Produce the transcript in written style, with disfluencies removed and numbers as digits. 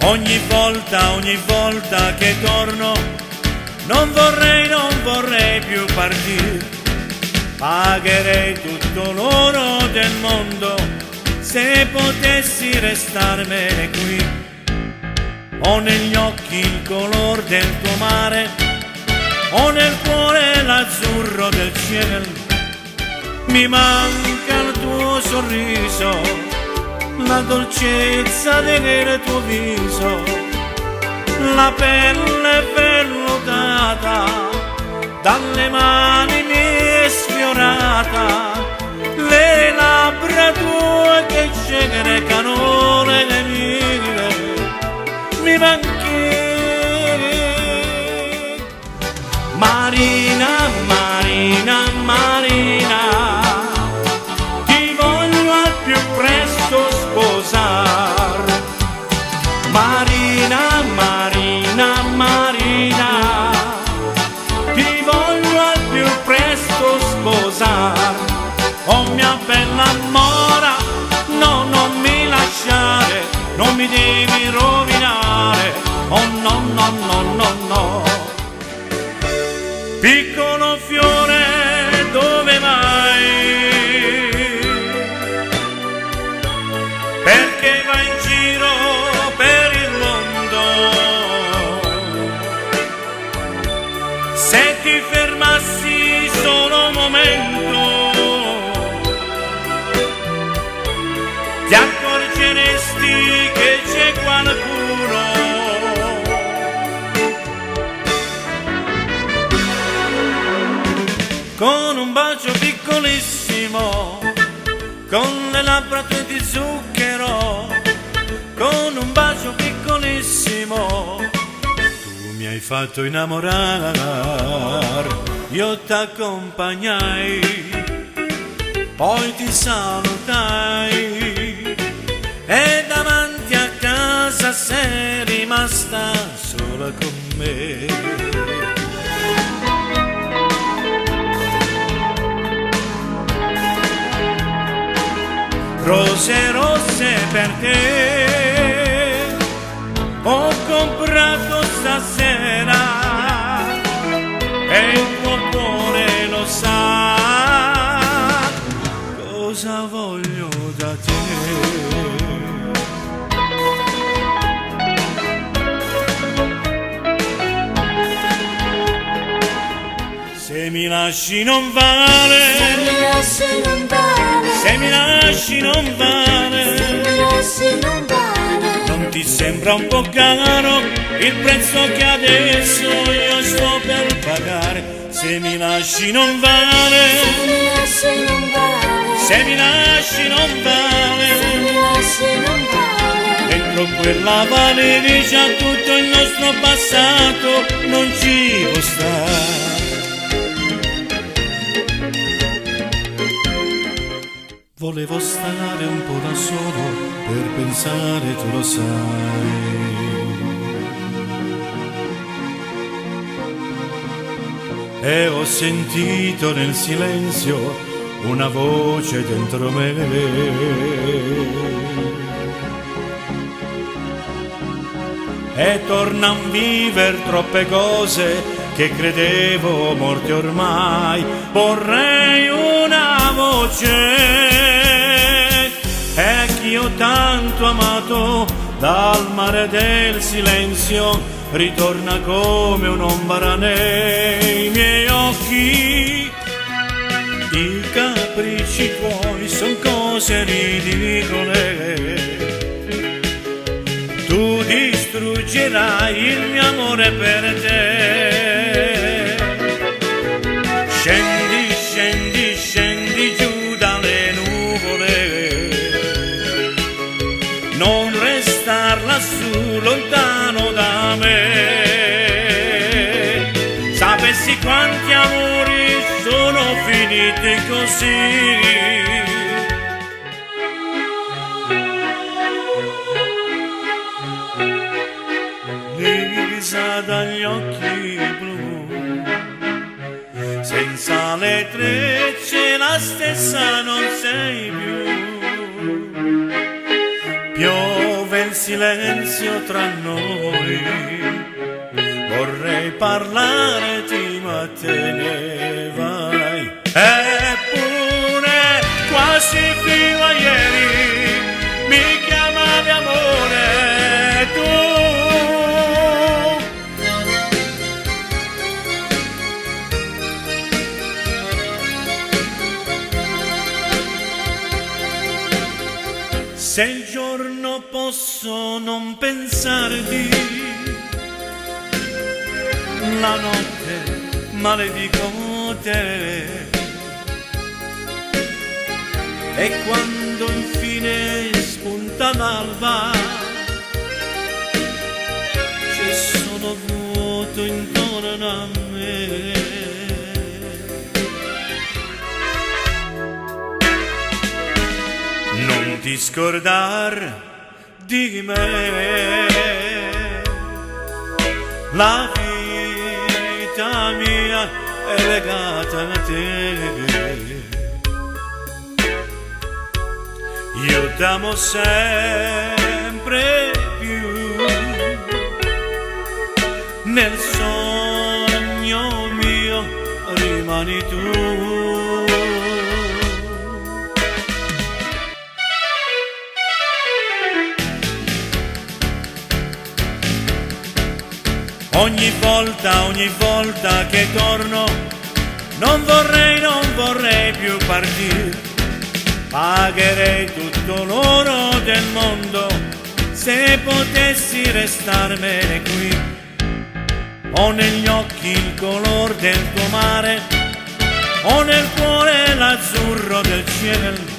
Ogni volta che torno, non vorrei più partire. Pagherei tutto l'oro del mondo se potessi restarmene qui. Ho negli occhi il color del tuo mare, ho nel cuore l'azzurro del cielo. Mi manca il tuo sorriso, la dolcezza del tuo viso, la pelle vellutata dalle mani mie sfiorata, le labbra tue che cieche canone le vive. Mi manchi Marina, Marina, Marina, ti voglio al più presto sposar. Marina, Marina, Marina, ti voglio al più presto sposar. Oh mia bella mora, no, non mi lasciare, non mi devi rovinare, oh no, no, no, no, no. Piccolo fiore, dove vai? Perché vai in giro per il mondo? Se ti fermassi solo un momento, ti accorgeresti che c'è qualcuno con un bacio piccolissimo, con le labbra tue di zucchero, con un bacio piccolissimo. Tu mi hai fatto innamorare, io t'accompagnai, poi ti salutai e davanti a casa sei rimasta sola con me. Rose rosse per te ho comprato stasera e il tuo cuore lo sa cosa voglio da te. Se mi lasci non vale, se mi lasci non vale, se mi lasci non vale, se mi lasci non vale. Non ti sembra un po' caro il prezzo che adesso io sto per pagare? Se mi lasci non vale, Se mi lasci non vale, se mi lasci non vale, se mi lasci non vale. dentro quella valigia tutto il nostro passato non ci può stare. Volevo stare un po' da solo per pensare, tu lo sai. E ho sentito nel silenzio una voce dentro me. E tornan a vivere troppe cose che credevo morte ormai. Vorrei una voce che io tanto amato dal mare del silenzio ritorna come un'ombra nei miei occhi. I capricci tuoi son cose ridicole, tu distruggerai il mio amore per te. Scendi, scendi, scendi giù dalle nuvole, non restar lassù lontano da me. Sapessi quanti amori sono finiti così. Lisa dagli occhi blu, senza le trecce la stessa non sei più. Piove il silenzio tra noi, vorrei parlarti ma te ne vai. Eppure quasi fino a ieri mi chiamavi amore tu. Se il giorno posso non pensarti, la notte maledico te. E quando infine spunta l'alba, c'è solo vuoto intorno a me. Non ti scordar di me, la vita mia è legata a te. Io t'amo sempre più, nel sogno mio rimani tu. Ogni volta che torno, non vorrei più partire. Pagherei tutto l'oro del mondo se potessi restarmene qui. Ho negli occhi il color del tuo mare, ho nel cuore l'azzurro del cielo.